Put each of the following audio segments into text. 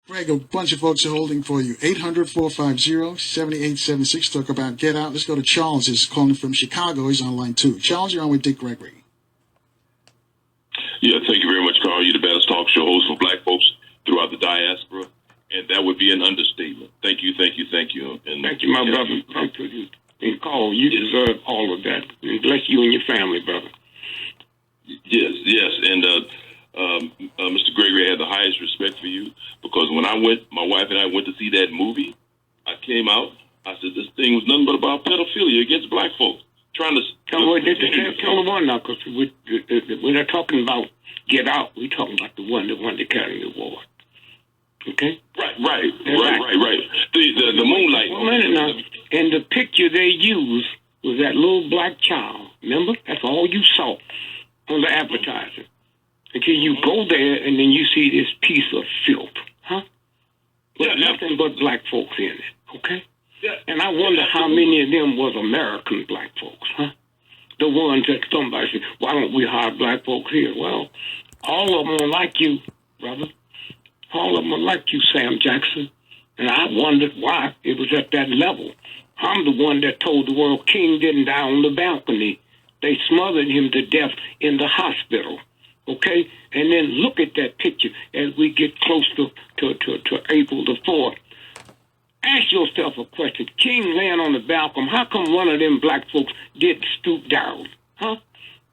Greg, a bunch of folks are holding for you. 800-450-7876. Talk about Get Out. Let's go to Charles. He's calling from Chicago. He's on line 2. Charles, you're on with Dick Gregory. Yeah, thank you very much, Carl. You're the best talk show host for black folks throughout the diaspora, and that would be an understatement. Thank you, thank you, thank you. And thank you, my brother. And Carl, you deserve all of that. And bless you and your family, brother. Yes, and Mr. Gregory, I had the highest respect for you because when my wife and I went to see that movie, I came out, I said, this thing was nothing but about pedophilia against black folks. Trying to... Tell the one now, because we're not talking about Get Out. We're talking about the one that carried the award. Okay? Right. The Moonlight. Well, now, and the picture they used was that little black child. Remember? That's all you saw on the advertising. Until you go there and then you see this piece of filth, huh? With nothing but black folks in it, okay? Yeah. And I wonder how many of them was American black folks, huh? The ones that somebody said, why don't we hire black folks here? Well, all of them are like you, brother. All of them are like you, Sam Jackson. And I wondered why it was at that level. I'm the one that told the world King didn't die on the balcony. They smothered him to death in the hospital. Okay? And then look at that picture as we get close to April the 4th. Ask yourself a question. King laying on the balcony, how come one of them black folks didn't stoop down? Huh?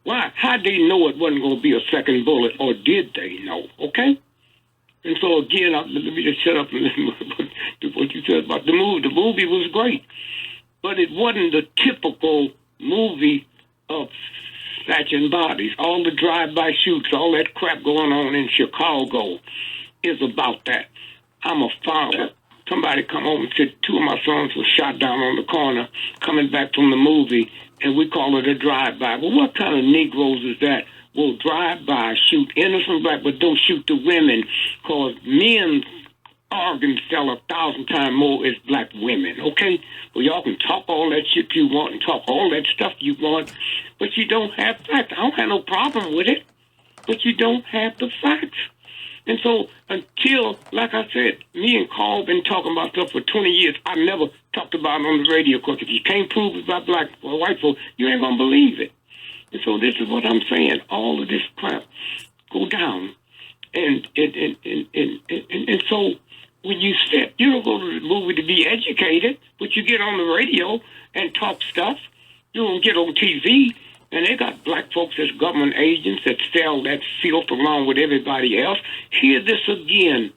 Why? How'd they know it wasn't going to be a second bullet, or did they know? Okay? And so, again, let me just shut up and listen to what you said about the movie. The movie was great, but it wasn't the typical movie of snatching bodies. All the drive-by shoots, all that crap going on in Chicago is about that. I'm a father. Somebody come home and said 2 of my sons were shot down on the corner coming back from the movie, and we call it a drive-by. Well, what kind of Negroes is that? Will drive-by, shoot innocent black, but don't shoot the women, because men's organs sell 1,000 times more as black women, okay? Well, y'all can talk all that shit you want and talk all that stuff you want, but you don't have facts. I don't have no problem with it, but you don't have the facts. And so until, like I said, me and Carl been talking about stuff for 20 years. I never talked about it on the radio, because if you can't prove it by black or white folks, you ain't going to believe it. And so this is what I'm saying. All of this crap go down. And so when you sit, you don't go to the movie to be educated, but you get on the radio and talk stuff. You don't get on TV. And they got black folks as government agents that sell that filth along with everybody else. Hear this again.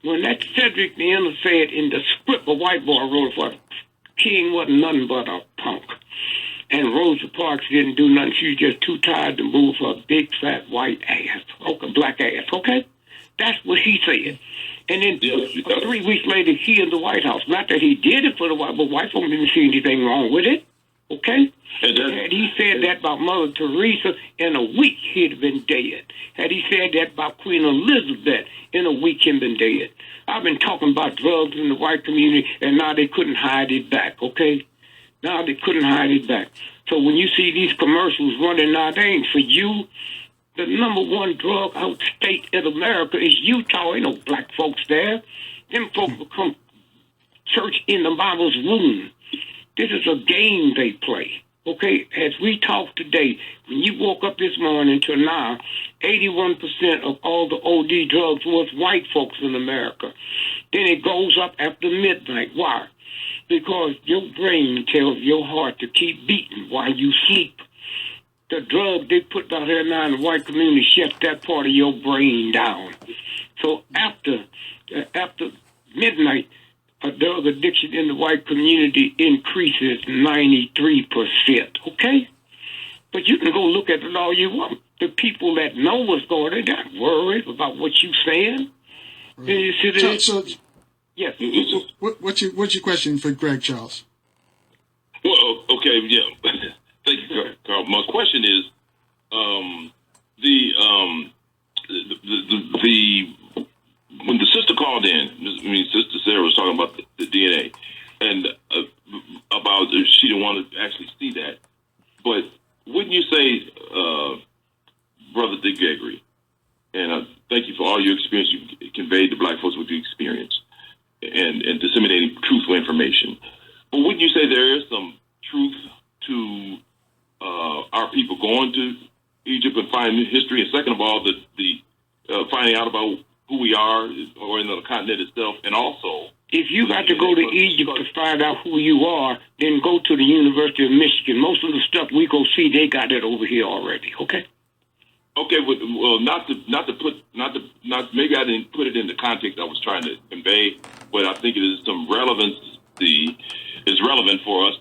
When that Cedric the Enter said in the script a white boy wrote for King wasn't nothing but a punk. And Rosa Parks didn't do nothing. She was just too tired to move her big, fat, white ass. Okay, black ass, okay? That's what he said. And then 3 weeks later, he in the White House. Not that he did it for the white, but white folks didn't see anything wrong with it. Okay? Had he said that about Mother Teresa, in a week he'd have been dead. Had he said that about Queen Elizabeth, in a week he'd been dead. I've been talking about drugs in the white community, and now they couldn't hide it back, okay? Now they couldn't hide it back. So when you see these commercials running now, they ain't for you. The number one drug out state in America is Utah. Ain't no black folks there. Them folks become church in the Bible's womb. This is a game they play. Okay, as we talk today, when you woke up this morning till now, 81% of all the OD drugs was white folks in America. Then it goes up after midnight. Why? Because your brain tells your heart to keep beating while you sleep. The drug they put out here now in the white community shuts that part of your brain down. So after midnight, a drug addiction in the white community increases 93%, okay? But you can go look at it all you want. The people that know what's going on, they're not worried about what you're saying. Right. Yes. What's your question for Greg, Charles? Well, okay, yeah. Thank you, Carl. My question is, when the sister called in, Sister Sarah was talking about the DNA, and about she didn't want to actually see that. But wouldn't you say, Brother Dick Gregory, and thank you for all your experience you can convey to black folks what you experience and disseminating truthful information. But wouldn't you say there is some truth to our people going to Egypt and finding history? And second of all, the finding out about who we are or in the continent itself, and also, if you got to go to Egypt to find out who you are, then go to the University of Michigan. Most of the stuff we go see, they got it over here already. Okay. Okay. Well, maybe I didn't put it in the context I was trying to convey, but I think it is some relevance. Is relevant for us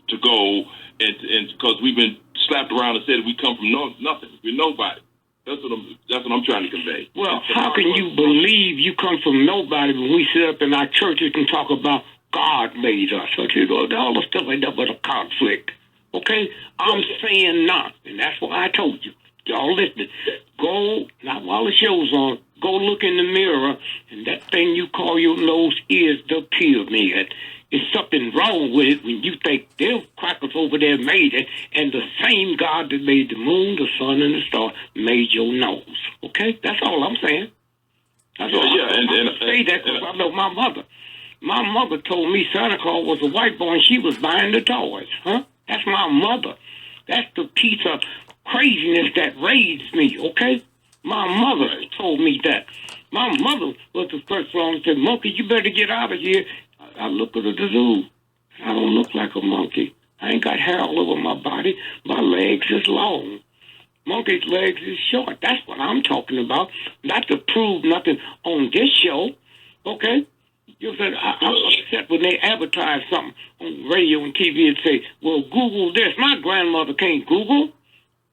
to go and because we've been slapped around and said we come from nothing. We're nobody. That's what I'm trying to convey. Well, how can you believe you come from nobody when we sit up in our churches and talk about God made us? All the stuff like that but a conflict. Okay? I'm saying not, and that's what I told you. Y'all listen. Go, not while the show's on, go look in the mirror, and that thing you call your nose is the pyramid. There's something wrong with it when you think them crackers over there made it, and the same God that made the moon, the sun, and the star made your nose. Okay? That's all I'm saying. That's all. Yeah, I say that because I know my mother. My mother told me Santa Claus was a white boy and she was buying the toys. Huh? That's my mother. That's the piece of craziness that raised me, okay? My mother told me that. My mother was the first one that said, "Monkey, you better get out of here." I look at the zoo. I don't look like a monkey. I ain't got hair all over my body. My legs is long. Monkey's legs is short. That's what I'm talking about. Not to prove nothing on this show, okay? You said I'm upset when they advertise something on radio and TV and say, "Well, Google this." My grandmother can't Google,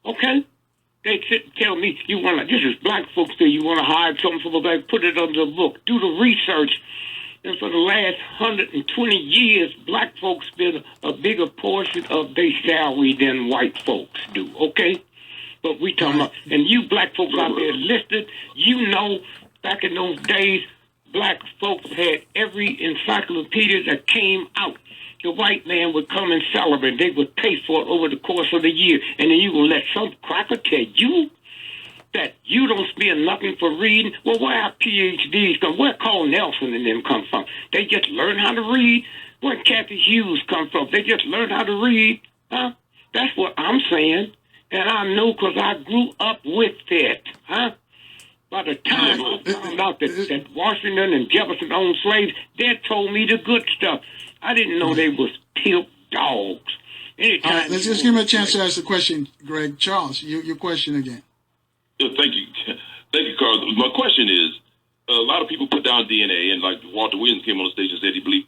okay? They sit and tell me, "You want to?" This is black folks say, "You want to hide something from a black? Put it under the book. Do the research." And for the last 120 years, black folks spend a bigger portion of their salary than white folks do, okay? But we talking about, and you black folks out there listening, you know, back in those days, black folks had every encyclopedia that came out. The white man would come and celebrate. They would pay for it over the course of the year. And then you will let some cracker tell you that you don't spend nothing for reading. Well, where our PhDs come? Where Carl Nelson and them come from? They just learn how to read. Where Kathy Hughes come from? They just learn how to read. Huh? That's what I'm saying. And I know because I grew up with it. Huh? By the time I found out that Washington and Jefferson owned slaves, they told me the good stuff. I didn't know they was pimp dogs. Anytime let's just give me a chance to ask the question, Greg. Charles, your question again. Thank you. Thank you, Carl. My question is, a lot of people put down DNA, and like Walter Williams came on the stage and said he believed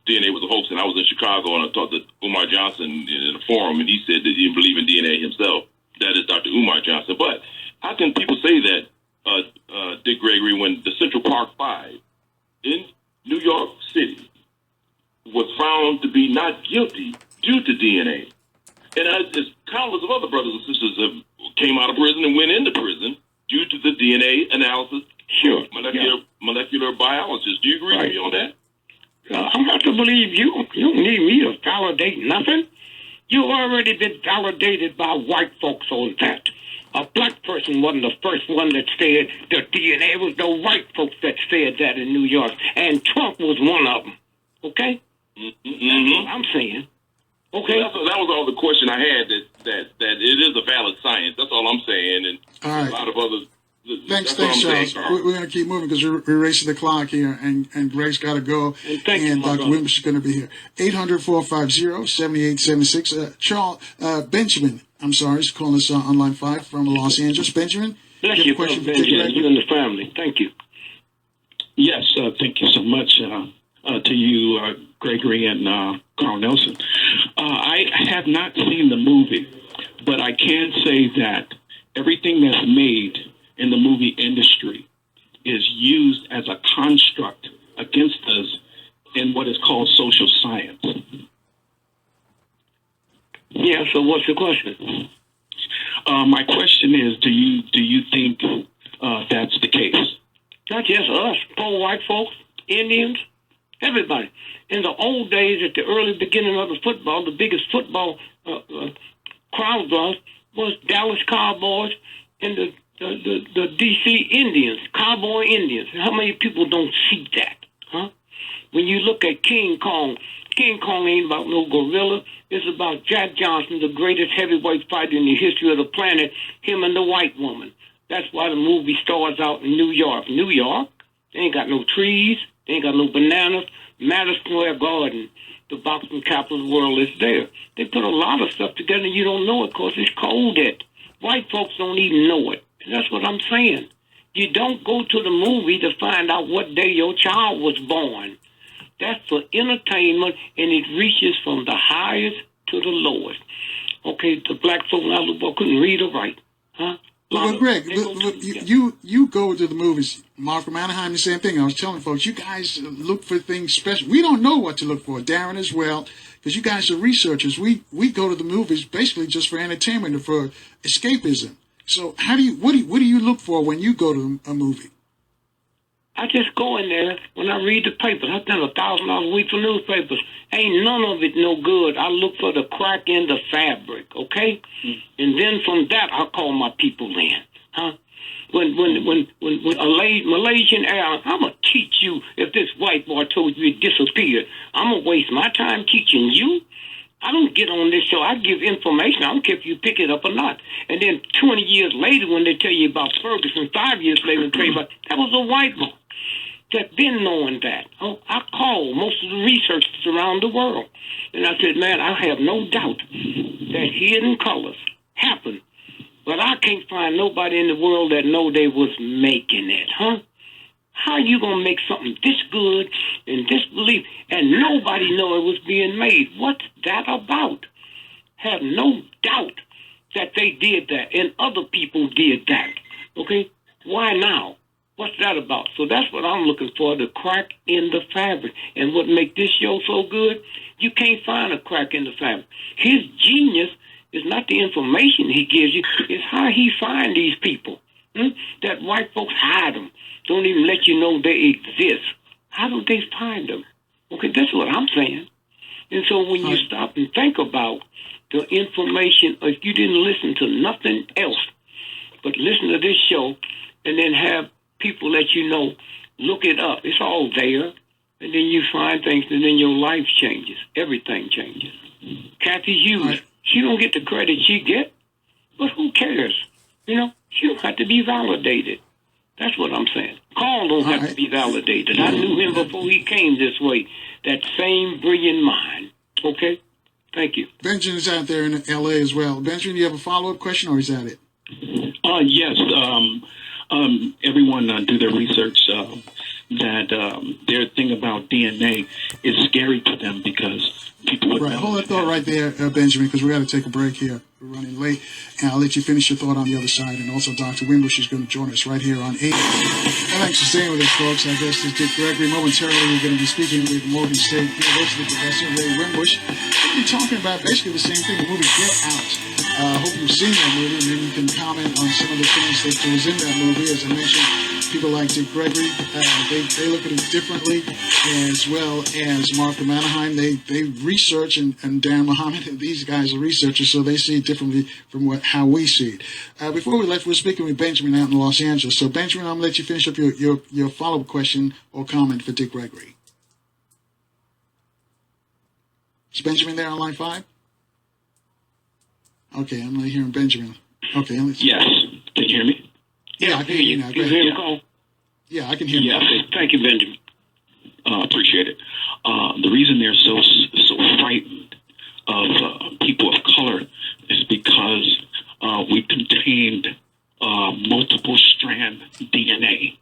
DNA was a hoax, and I was in Chicago, and I talked to Umar Johnson in a forum, and he said that he didn't believe in DNA himself. That is Dr. Umar Johnson. But how can people say that, Dick Gregory, when the Central Park Five in New York City was found to be not guilty due to DNA? And as countless of other brothers and sisters have came out of prison and went into prison due to the DNA analysis. Sure. Molecular biologists. Do you agree with me on that? I'm not to believe you. You don't need me to validate nothing. You already been validated by white folks on that. A black person wasn't the first one that said the DNA. It was the white folks that said that in New York. And Trump was one of them. Okay? Mm-hmm. That's what I'm saying. Okay. That was all the question I had, that it is a valid science. That's all I'm saying. And all right. A lot of others. Thanks, Charles. We're going to keep moving because we're racing the clock here, and Greg's got to go, and Dr. Winbush is going to be here. 800-450-7876. Charles Benjamin, I'm sorry, is calling us on line 5 from Los Angeles. Benjamin, bless you, Benjamin. You and the family. Thank you. Yes, thank you so much to you, Gregory and Carl Nelson. I have not seen the movie, but I can say that everything that's made in the movie industry is used as a construct against us in what is called social science. Yeah, so what's your question? My question is, do you think that's the case? Not just us, poor white folks, Indians, everybody. In the old days, at the early beginning of the football, the biggest football crowd was Dallas Cowboys and the the D.C. Indians, cowboy Indians. How many people don't see that, huh? When you look at King Kong ain't about no gorilla. It's about Jack Johnson, the greatest heavyweight fighter in the history of the planet, him and the white woman. That's why the movie stars out in New York. New York, they ain't got no trees, they ain't got no bananas. Madison Square Garden, the boxing capital of the world, is there. They put a lot of stuff together and you don't know it because it's coded. White folks don't even know it. And that's what I'm saying. You don't go to the movie to find out what day your child was born. That's for entertainment, and it reaches from the highest to the lowest. Okay, the black folk now couldn't read or write, huh? Well, Greg, you go to the movies. Mark from Anaheim, the same thing. I was telling folks, you guys look for things special. We don't know what to look for. Darren as well, because you guys are researchers. We go to the movies basically just for entertainment or for escapism. So what do you look for when you go to a movie? I just go in there when I read the papers. I spend $1,000 a week for newspapers. Ain't none of it no good. I look for the crack in the fabric, okay? And then from that, I call my people in, huh? When a Malaysian Airlines, I'm gonna teach you. If this white boy told you it disappeared, I'm gonna waste my time teaching you. I don't get on this show. I give information. I don't care if you pick it up or not. And then 20 years later, when they tell you about Ferguson, 5 years later, they tell you about that was a white boy. That been knowing that. Oh, I call most of the researchers around the world. And I said, man, I have no doubt that hidden colors happen. But I can't find nobody in the world that know they was making it, huh? How you going to make something this good and this belief and nobody know it was being made? What's that about? Have no doubt that they did that and other people did that. Okay? Why now? What's that about? So that's what I'm looking for, the crack in the fabric. And what make this show so good, you can't find a crack in the fabric. His genius is not the information he gives you, it's how he find these people. That white folks hide them, don't even let you know they exist. How do they find them? Okay, that's what I'm saying. And so when you stop and think about the information, if you didn't listen to nothing else, but listen to this show and then have people let you know, look it up. It's all there. And then you find things and then your life changes. Everything changes. Kathy Hughes, she don't get the credit she get, but who cares? You know, she don't have to be validated. That's what I'm saying. Carl don't have to be validated. I knew him before he came this way. That same brilliant mind. Okay? Thank you. Benjamin's out there in L.A. as well. Benjamin, you have a follow-up question, or is that it? Yes. Everyone do their research that their thing about DNA is scary to them because people would know. Hold that thought right there, Benjamin, because we got to take a break here. We're running late, and I'll let you finish your thought on the other side. And also, Dr. Winbush is going to join us right here on 8. Well, thanks for staying with us, folks. Our guest is Dick Gregory. Momentarily, we're going to be speaking with Morgan State University professor Ray Winbush. We'll be talking about basically the same thing, the movie Get Out. I hope you've seen that movie, and then you can comment on some of the things that was in that movie. As I mentioned, people like Dick Gregory, they look at it differently, as well as Mark from Anaheim. They research, and Dan Muhammad, and these guys are researchers, so they see it differently from how we see it. Before we left, we're speaking with Benjamin out in Los Angeles. So, Benjamin, I'm going to let you finish up your follow-up question or comment for Dick Gregory. Is Benjamin there on line 5? Okay, I'm not hearing Benjamin. Okay, yes. Can you hear me? Yeah, I can hear you now. Go ahead. Yeah, I can hear you. Okay. Thank you, Benjamin. Appreciate it. The reason they're so frightened of people of color is because we contained multiple strand DNA.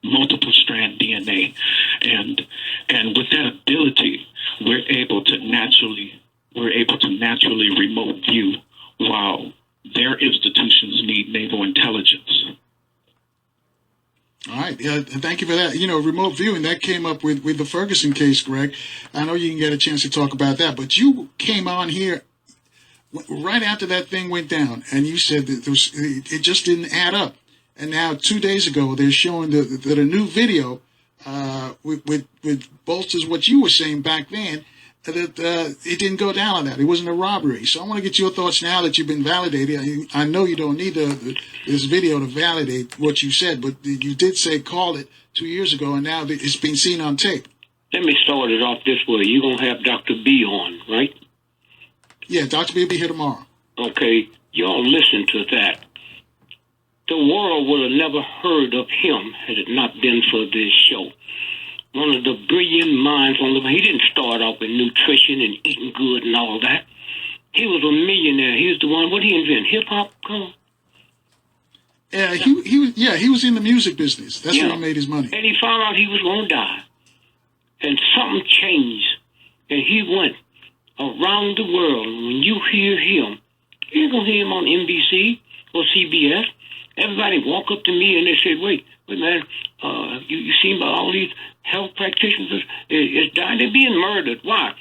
Multiple strand DNA, and with that ability, we're able to naturally remote view while their institutions need naval intelligence. All right. Thank you for that. You know, remote viewing, that came up with the Ferguson case, Greg. I know you can get a chance to talk about that, but you came on here right after that thing went down, and you said that it just didn't add up. And now 2 days ago, they're showing that a new video with bolsters what you were saying back then. that it didn't go down like that. It wasn't a robbery. So I want to get your thoughts now that you've been validated. I know you don't need this video to validate what you said, but you did say call it 2 years ago, and now it's been seen on tape. Let me start it off this way. You're going to have Dr. B on, right? Yeah, Dr. B will be here tomorrow. Okay, y'all listen to that. The world would have never heard of him had it not been for this show. One of the brilliant minds on the... He didn't start off with nutrition and eating good and all that. He was a millionaire. He was the one... What did he invent? Hip-hop? Come on. He was in the music business. That's where he made his money. And he found out he was going to die. And something changed. And he went around the world. And when you hear him, you ain't going to hear him on NBC or CBS. Everybody walk up to me and they say, wait, man, you seen about all these health practitioners is dying? They're being murdered. Why?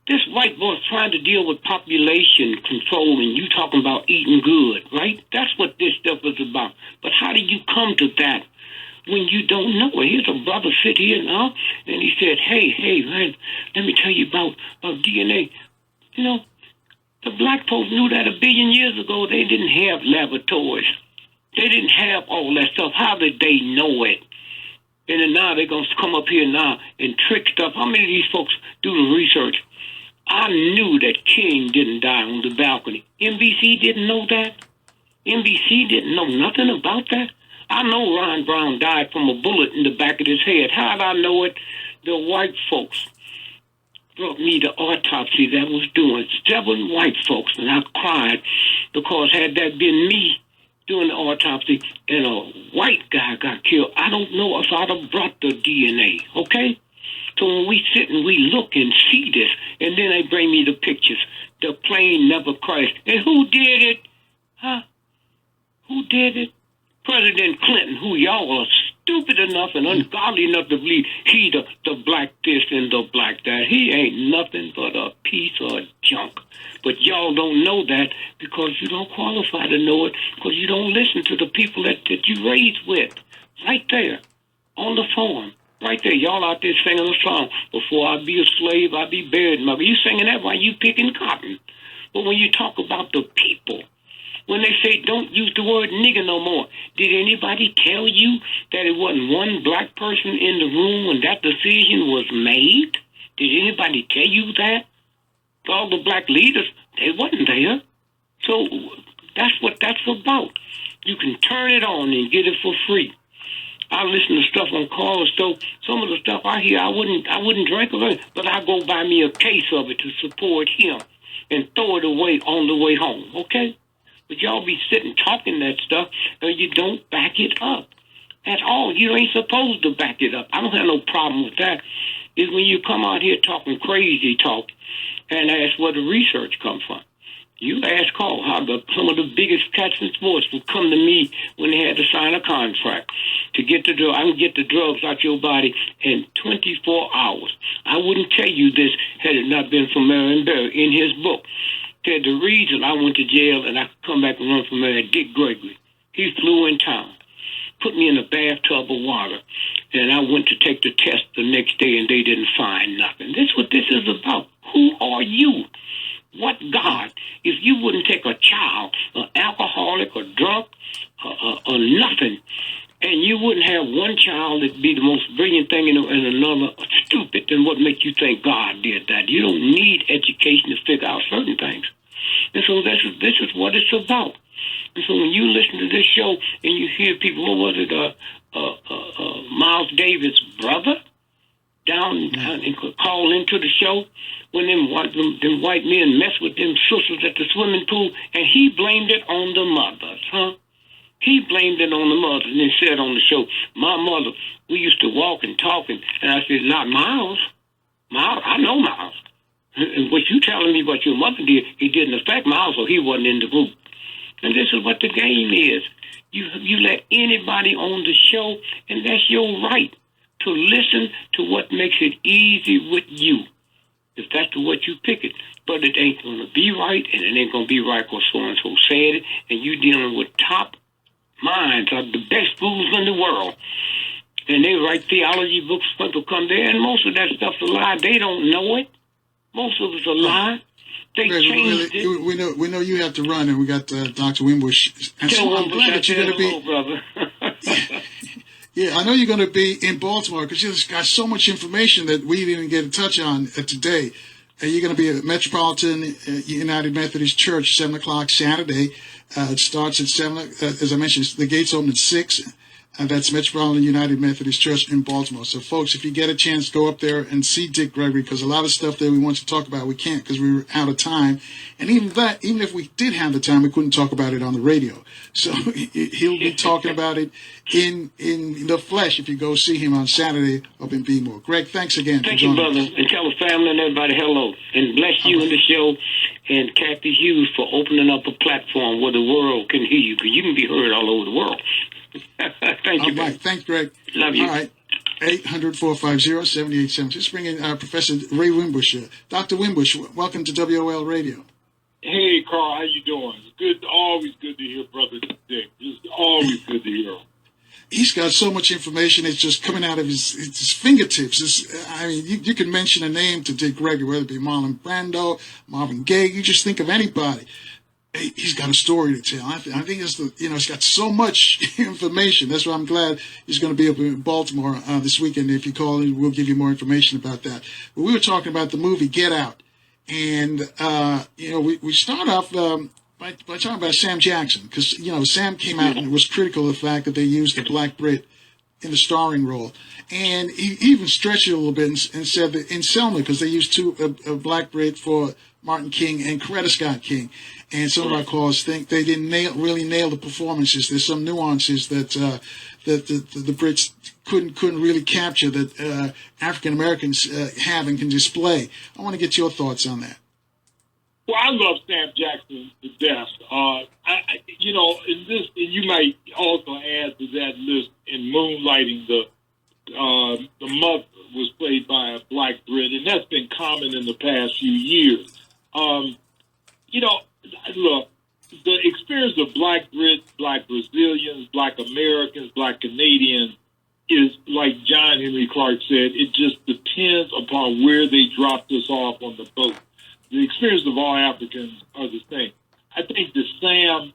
This white boy's trying to deal with population control, and you talking about eating good, right? That's what this stuff is about. But how do you come to that when you don't know it? Here's a brother sit here now, and he said, hey, man, let me tell you about DNA. You know, the black folks knew that 1 billion years ago. They didn't have laboratories. They didn't have all that stuff. How did they know it? And then now they're going to come up here now and trick stuff. How many of these folks do the research? I knew that King didn't die on the balcony. NBC didn't know that. NBC didn't know nothing about that. I know Ron Brown died from a bullet in the back of his head. How did I know it? The white folks brought me the autopsy that was doing. 7 white folks, and I cried because had that been me doing the autopsy and a white guy got killed, I don't know if I'd have brought the DNA, okay? So when we sit and we look and see this, and then they bring me the pictures, the plane never crashed. And who did it? Huh? Who did it? President Clinton, who y'all are stupid enough and ungodly enough to believe he the black this and the black that. He ain't nothing but a piece of junk. But y'all don't know that because you don't qualify to know it, because you don't listen to the people that you raised with. Right there, on the farm. Right there, y'all out there singing a song. Before I be a slave, I be buried. Mother, you singing that while you picking cotton. But when you talk about the people, when they say don't use the word nigger no more, did anybody tell you that it wasn't one black person in the room when that decision was made? Did anybody tell you that? All the black leaders, they wasn't there. So that's what that's about. You can turn it on and get it for free. I listen to stuff on calls, so some of the stuff I hear, I wouldn't drink of it, but I go buy me a case of it to support him and throw it away on the way home, okay? But y'all be sitting talking that stuff, and you don't back it up at all. You ain't supposed to back it up. I don't have no problem with that. It's when you come out here talking crazy talk and ask where the research comes from. You ask Carl how some of the biggest cats in sports would come to me when they had to sign a contract to get the drug. I can get the drugs out your body in 24 hours. I wouldn't tell you this had it not been for Marion Barry in his book. Said the reason I went to jail and I could come back and run for mayor, Dick Gregory. He flew in town, put me in a bathtub of water, and I went to take the test the next day and they didn't find nothing. This is what this is about. Who are you? What God? If you wouldn't take a child, an alcoholic, or drunk, or nothing, and you wouldn't have one child that'd be the most brilliant thing and another stupid, then what makes you think God did that? You don't need education to figure out certain things. And so this is what it's about. And so when you listen to this show and you hear people, what was it, Miles Davis' brother down and call into the show when them white men mess with them sisters at the swimming pool, and he blamed it on the mothers, huh? He blamed it on the mothers and then said on the show, my mother, we used to walk and talk, and I said, not Miles. Miles, I know Miles. And what you telling me what your mother did, it didn't affect Miles, so he wasn't in the group. And this is what the game is. You let anybody on the show, and that's your right to listen to what makes it easy with you. If that's the what you pick it. But it ain't going to be right, and it ain't going to be right because so-and-so said it, and you dealing with top minds of the best schools in the world. And they write theology books, people come there, and most of that stuff's a lie. They don't know it. Most of it's a lie. They Greg, changed it. we know you have to run, and we got Dr. Winbush. And Tell so I'm Winbush glad I that you're said going to hello, be. brother. Yeah, I know you're going to be in Baltimore because you've got so much information that we didn't get a touch on today. You're going to be at Metropolitan United Methodist Church, 7 o'clock Saturday. It starts at 7, as I mentioned, the gates open at 6. That's Metropolitan United Methodist Church in Baltimore. So, folks, if you get a chance, go up there and see Dick Gregory, because a lot of stuff that we want to talk about, we can't because we were out of time. And even if we did have the time, we couldn't talk about it on the radio. So he'll be talking about it in the flesh if you go see him on Saturday up in Beemore. Greg, thanks again Thank for you, joining brother. us. And tell the family and everybody hello. And bless you and the show. And Kathy Hughes for opening up a platform where the world can hear you, because you can be heard all over the world. Thank you, All right. Thanks, Greg. Love you. All right. 800-450-7876. Let's bring in Professor Ray Winbush. Dr. Winbush, welcome to WOL Radio. Hey, Carl, how you doing? It's good, always good to hear Brother Dick. It's always good to hear him. He's got so much information, it's just coming out of his fingertips. You can mention a name to Dick Gregory, whether it be Marlon Brando, Marvin Gaye, you just think of anybody. He's got a story to tell. I think it's got so much information. That's why I'm glad he's going to be up in Baltimore this weekend. If you call in, we'll give you more information about that. But we were talking about the movie Get Out. And, we start off by talking about Sam Jackson, because, Sam came out and was critical of the fact that they used a black Brit in the starring role. And he even stretched it a little bit and said that in Selma, because they used a black Brit for Martin King and Coretta Scott King. And some of our callers think they didn't really nail the performances. There's some nuances that the Brits couldn't really capture that African Americans have and can display. I want to get your thoughts on that. Well, I love Sam Jackson to death. In this, and you might also add to that list in Moonlighting, the mother was played by a black Brit, and that's been common in the past few years. Look, the experience of black Brits, black Brazilians, black Americans, black Canadians is, like John Henry Clark said, it just depends upon where they dropped us off on the boat. The experience of all Africans are the same. I think that Sam,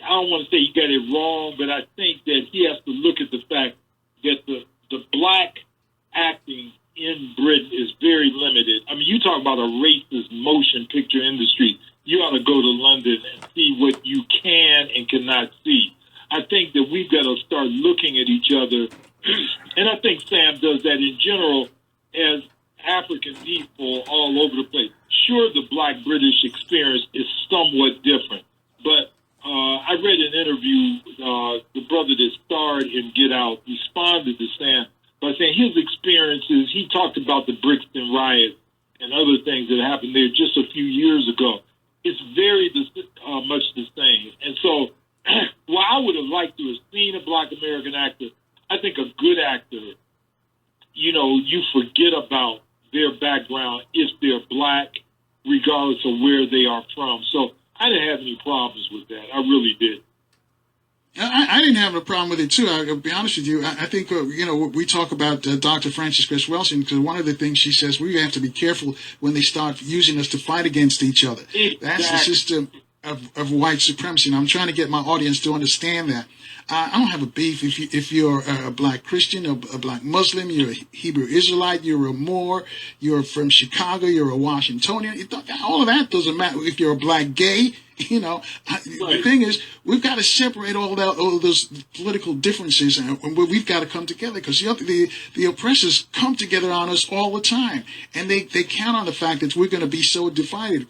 I don't want to say he got it wrong, but I think that he has to look at the fact that the black acting in Britain is very limited. I mean, you talk about a racist motion picture industry. You ought to go to London and see what you can and cannot see. I think that we've got to start looking at each other, and I think Sam does that in general as African people all over the place. Sure, the black British experience is somewhat different, but I read an interview, the brother that starred in Get Out responded to Sam by saying his experiences, he talked about the Brixton riot and other things that happened there just a few years ago. It's very much the same. And so, while I would have liked to have seen a black American actor, I think a good actor, you forget about their background if they're black, regardless of where they are from. So I didn't have any problems with that. I really did. I didn't have a problem with it, too. I'll be honest with you. I think, we talk about Dr. Frances Cress Welsing, because one of the things she says, we have to be careful when they start using us to fight against each other. Exactly. That's the system of white supremacy, and I'm trying to get my audience to understand that. I don't have a beef if you're a black Christian, a black Muslim, you're a Hebrew Israelite, you're a Moor, you're from Chicago, you're a Washingtonian. All of that doesn't matter. If you're a black gay, the thing is, we've got to separate all those political differences, and we've got to come together, because the oppressors come together on us all the time, and they count on the fact that we're going to be so divided.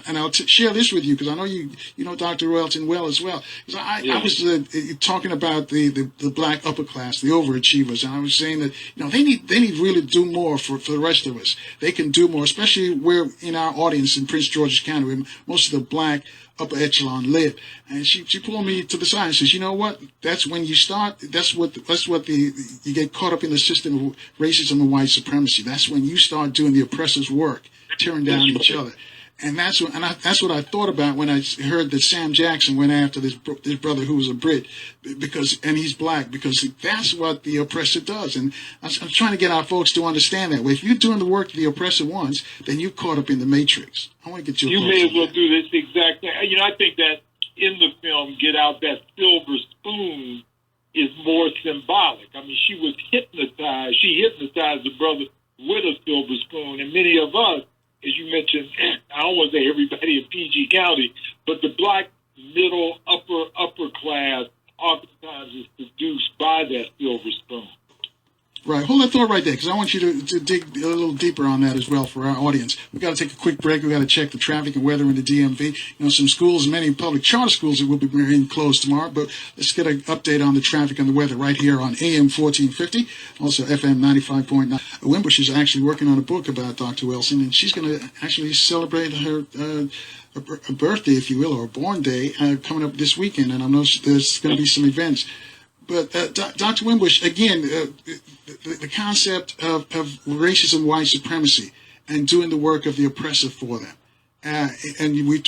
And I'll share this with you, because I know you know Dr. Welton well as well. I was talking about the black upper class, the overachievers, and I was saying that they need really to do more for the rest of us. They can do more, especially where in our audience in Prince George's County, where most of the black upper echelon live. And she pulled me to the side and says, you know what? That's when you start. You get caught up in the system of racism and white supremacy. That's when you start doing the oppressors' work, tearing down each other. And that's what I thought about when I heard that Sam Jackson went after this brother who was a Brit, and he's black, because that's what the oppressor does. And I'm trying to get our folks to understand that way. If you're doing the work the oppressor wants, then you're caught up in the matrix. I want to get your You thoughts may on as well that. do this exact thing. I think that in the film Get Out, that silver spoon is more symbolic. I mean, she was hypnotized. She hypnotized the brother with a silver spoon. And many of us, as you mentioned, I don't want to say everybody in PG County, but the black middle, upper class oftentimes is seduced by that silver spoon. Right. Hold that thought right there, because I want you to dig a little deeper on that as well for our audience. We've got to take a quick break. We've got to check the traffic and weather in the DMV. Some schools, many public charter schools, that will be being closed tomorrow. But let's get an update on the traffic and the weather right here on AM 1450, also FM 95.9. Winbush is actually working on a book about Dr. Wilson, and she's going to actually celebrate her a birthday, if you will, or a born day coming up this weekend. And I know there's going to be some events. But Dr. Winbush, again, the concept of racism, white supremacy, and doing the work of the oppressor for them. And you were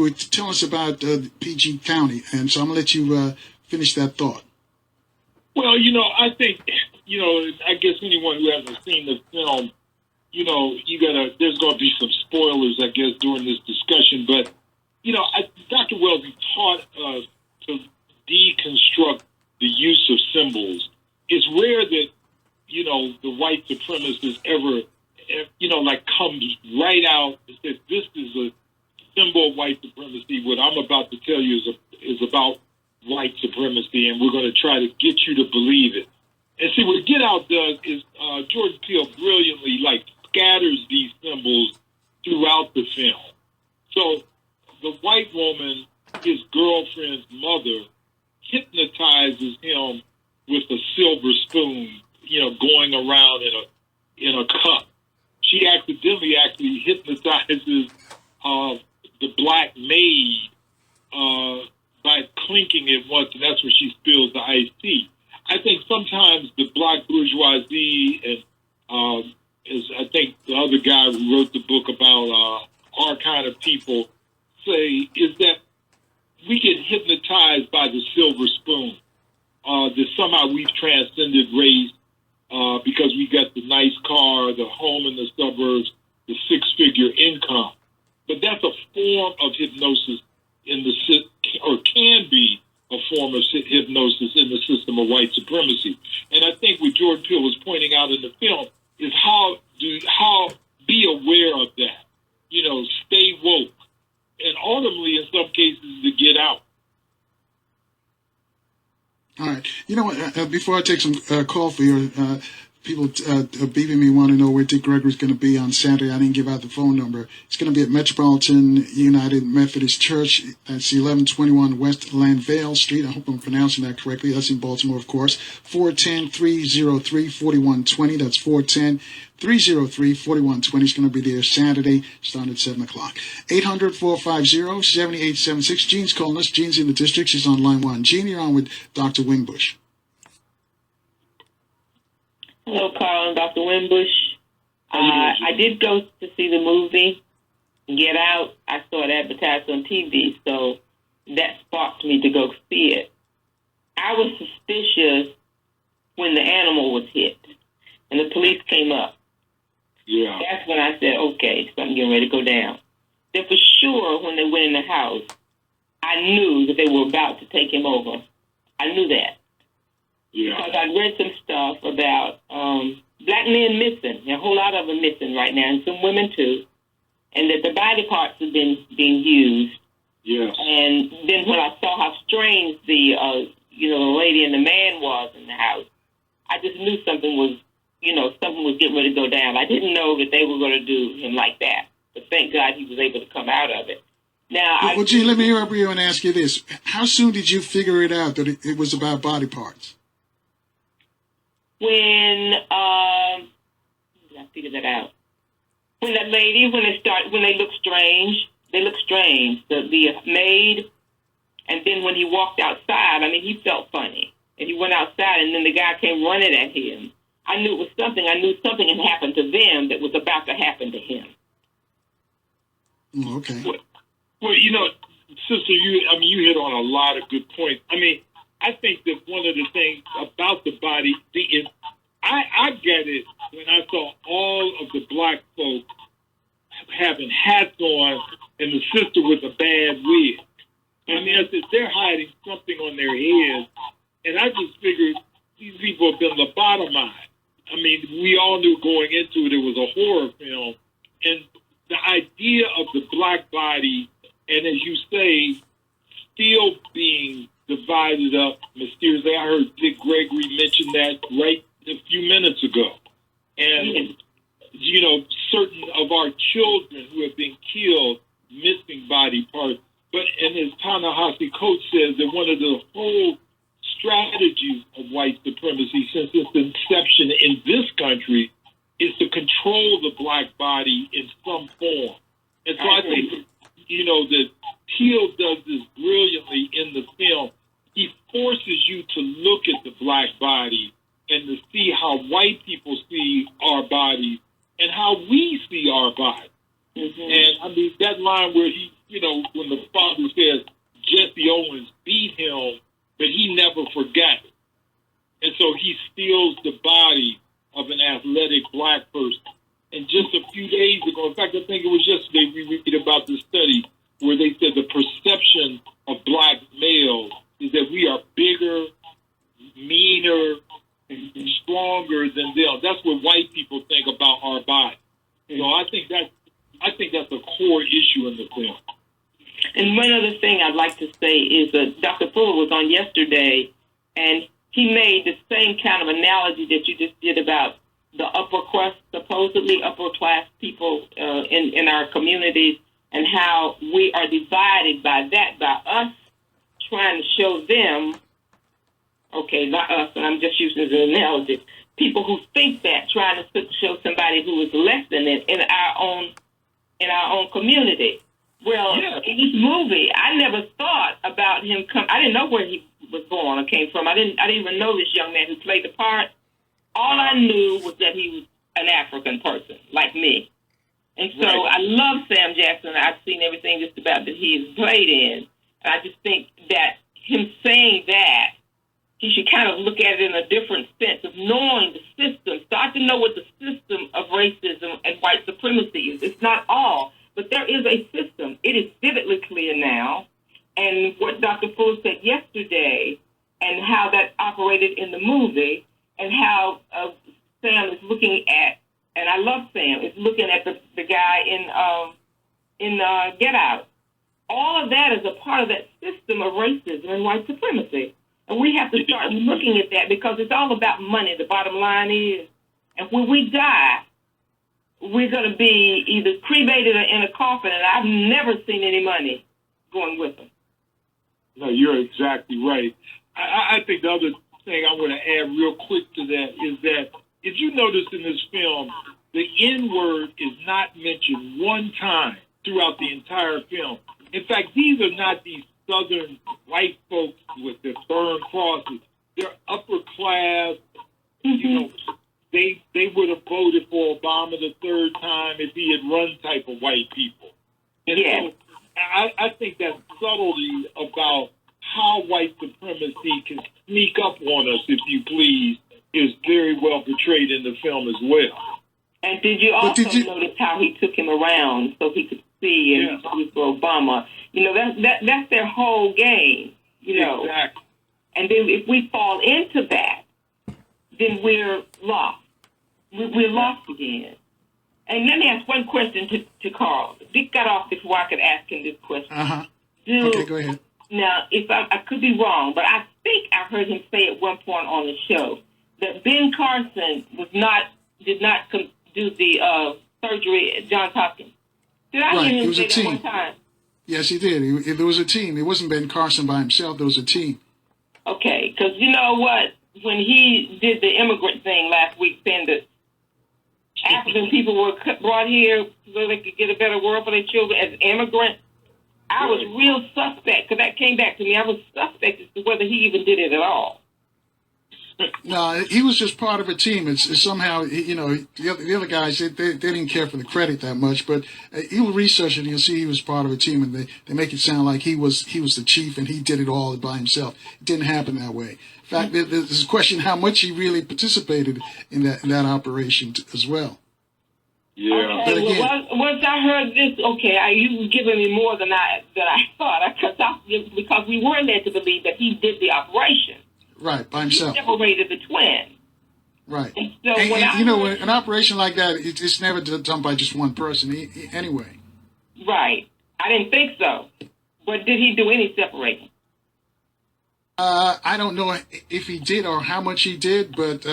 telling us about PG County, and so I'm going to let you finish that thought. Well, I think, I guess anyone who hasn't seen the film, there's going to be some spoilers, I guess, during this discussion. But, Dr. Wells taught us to deconstruct the use of symbols. It's rare that, the white supremacist ever, comes right out and says, this is a symbol of white supremacy. What I'm about to tell you is about white supremacy, and we're going to try to get you to believe it. And see, what Get Out does is Jordan Peele brilliantly, scatters these symbols throughout the film. So the white woman, his girlfriend's mother, hypnotizes him with a silver spoon, going around in a cup. She accidentally actually hypnotizes the black maid by clinking it once, and that's when she spills the iced tea. I think sometimes the black bourgeoisie, and as I think the other guy who wrote the book about our kind of people say, is that we get hypnotized by the silver spoon. That somehow we've transcended race because we got the nice car, the home in the suburbs, the six-figure income. But that's a form of hypnosis or can be a form of hypnosis in the system of white supremacy. And I think what Jordan Peele was pointing out in the film is how be aware of that. Stay woke. And ultimately, in some cases, to get out. All right. You know what? Before I take some call for you, people beeping me want to know where Dick Gregory is going to be on Saturday. I didn't give out the phone number. It's going to be at Metropolitan United Methodist Church. That's 1121 West Landvale Street. I hope I'm pronouncing that correctly. That's in Baltimore, of course. 410-303-4120. That's 410-303-4120. It's going to be there Saturday, starting at 7 o'clock. 800-450-7876. Gene's calling us. Gene's in the district. She's on line 1. Gene, you're on with Dr. Winbush. Hello, Carl and Dr. Winbush. I did go to see the movie, Get Out. I saw it advertised on TV, so that sparked me to go see it. I was suspicious when the animal was hit and the police came up. Yeah. That's when I said, okay, something getting ready to go down. Then for sure, when they went in the house, I knew that they were about to take him over. I knew that. Yeah. Because I read some stuff about black men missing, a whole lot of them missing right now, and some women too, and that the body parts have been being used. Yeah. And then when I saw how strange the lady and the man was in the house, I just knew something was getting ready to go down. I didn't know that they were going to do him like that, but thank God he was able to come out of it. Now, Well, Gene, let me interrupt you and ask you this: how soon did you figure it out that it was about body parts? When I figured that out. When that lady, when they look strange, The maid, and then when he walked outside, he felt funny. And he went outside, and then the guy came running at him. I knew it was something. I knew something had happened to them that was about to happen to him. Oh, okay. Well, sister, you hit on a lot of good points. I mean, I think that one of the things about the body, I get it when I saw all of the black folks having hats on and the sister with a bad wig. I mean, I said, they're hiding something on their heads. And I just figured these people have been lobotomized. I mean, we all knew going into it was a horror film. And the idea of the black body, and as you say, still being divided up mysteriously. I heard Dick Gregory mention that right a few minutes ago. And, certain of our children who have been killed, missing body parts. But, and as Ta-Nehisi Coates says, that one of the whole strategies of white supremacy since its inception in this country is to control the black body in some form. And so I think, that Teal does this brilliantly in the film. He forces you to look at the black body and to see how white people see our bodies and how we see our bodies. Mm-hmm. And I mean, that line where he, when the father says Jesse Owens beat him, but he never forgot it. And so he steals the body of an athletic black person. And just a few days ago, in fact, I think it was yesterday, we read about this study where they said the perception of black males is that we are bigger, meaner, and stronger than them. That's what white people think about our body. So I think that's a core issue in the film. And one other thing I'd like to say is that Dr. Fuller was on yesterday, and he made the same kind of analogy that you just did about the upper crust, supposedly upper class people in our communities, and how we are divided by that, by us trying to show them, okay, not us, and I'm just using it as an analogy, people who think that, trying to show somebody who is less than it in our own community. Well, in this movie, I never thought about him I didn't know where he was born or came from. I didn't even know this young man who played the part. All I knew was that he was an African person, like me. And so I love Sam Jackson. I've seen everything just about that he's played in. And I just think that him saying that, he should kind of look at it in a different sense of knowing the system, start to know what the system of racism and white supremacy is. It's not all, but there is a system. It is vividly clear now. And what Dr. Fuller said yesterday and how that operated in the movie and how Sam is looking at, and I love Sam, is looking at the guy in Get Out. All of that is a part of that system of racism and white supremacy. And we have to start looking at that because it's all about money. The bottom line is, and when we die, we're going to be either cremated or in a coffin, and I've never seen any money going with them. No, you're exactly right. I think the other thing I want to add real quick to that is that if you notice in this film, the N-word is not mentioned one time throughout the entire film. In fact, these are not these Southern white folks with their thorn crosses. They're upper class. They would have voted for Obama the third time if he had run type of white people. And so I think that subtlety about how white supremacy can sneak up on us, if you please, is very well portrayed in the film as well. And did you also notice how he took him around so he could see and vote for Obama? That's their whole game, Exactly. And then if we fall into that, then we're lost. We're lost again. And let me ask one question to Carl. Dick got off before I could ask him this question. Okay, go ahead. Now, if I could be wrong, but I think I heard him say at one point on the show that Ben Carson did not do the surgery at Johns Hopkins. Did I hear him say that one time? Yes, he did. There was a team. It wasn't Ben Carson by himself. There was a team. Okay, because you know what? When he did the immigrant thing last week, saying that African people were brought here so they could get a better world for their children as immigrants, I was real suspect, because that came back to me. I was suspect as to whether he even did it at all. No, he was just part of a team. It's somehow, the other guys, they didn't care for the credit that much, but you'll research it and you'll see he was part of a team, and they make it sound like he was the chief and he did it all by himself. It didn't happen that way. In fact, there's a question how much he really participated in that operation as well. Yeah. Okay, But again, once I heard this, you've given me more than I thought, because we were led to believe that he did the operation. right, by He himself. separated the twin. Right. And so And an operation like that, it's never done by just one person anyway. Right. I didn't think so. But did he do any separating? I don't know if he did or how much he did, but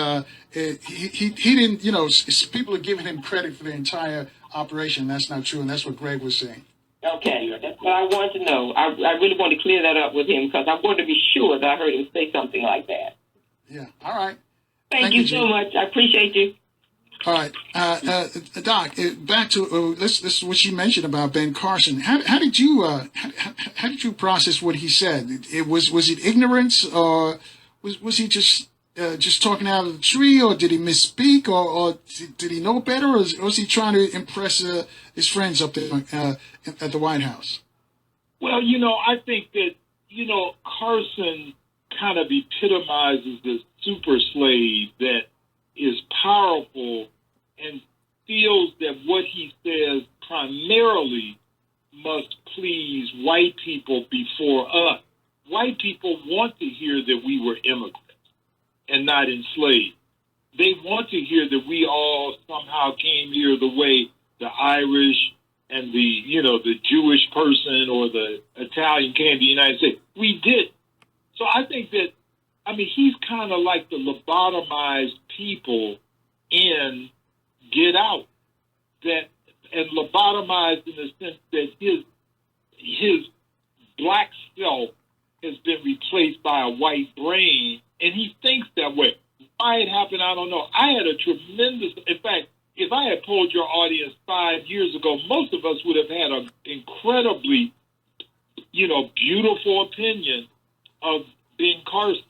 he didn't. People are giving him credit for the entire operation. That's not true, and that's what Greg was saying. Okay, that's what I wanted to know. I really want to clear that up with him because I wanted to be sure that I heard him say something like that. Yeah. All right. Thank you so much. I appreciate you. All right, Doc. Back to this is what you mentioned about Ben Carson. How did you process what he said? Was it ignorance, or was he just talking out of the tree, or did he misspeak, or did he know better, or was he trying to impress his friends up there at the White House? Well, I think that, Carson kind of epitomizes the super slave that is powerful and feels that what he says primarily must please white people before us. White people want to hear that we were immigrants and not enslaved. They want to hear that we all somehow came here the way the Irish and the Jewish person or the Italian came to the United States. We did. So I think that, he's kind of like the lobotomized people in Get Out, and lobotomized in the sense that his black self has been replaced by a white brain, and he thinks that way. Why it happened, I don't know. I had a tremendous, in fact, if I had polled your audience 5 years ago, most of us would have had an incredibly, beautiful opinion of Ben Carson.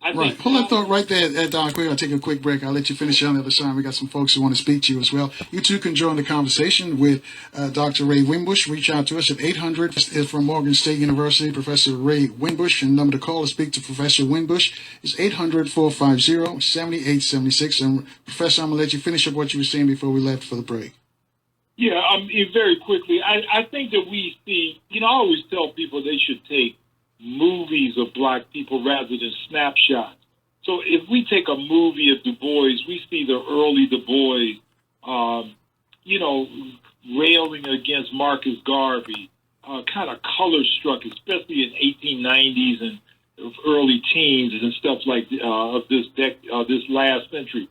Right. Hold that thought right there, Doc. We're going to take a quick break. I'll let you finish on the other side. We got some folks who want to speak to you as well. You too can join the conversation with Dr. Ray Winbush. Reach out to us at 800 is from Morgan State University, Professor Ray Winbush. And the number to call to speak to Professor Winbush is 800-450-7876. And Professor, I'm going to let you finish up what you were saying before we left for the break. Yeah, very quickly. I think that we see, I always tell people they should take movies of black people rather than snapshots. So if we take a movie of Du Bois, we see the early Du Bois, railing against Marcus Garvey, kind of color struck, especially in 1890s and early teens and stuff like of this last century.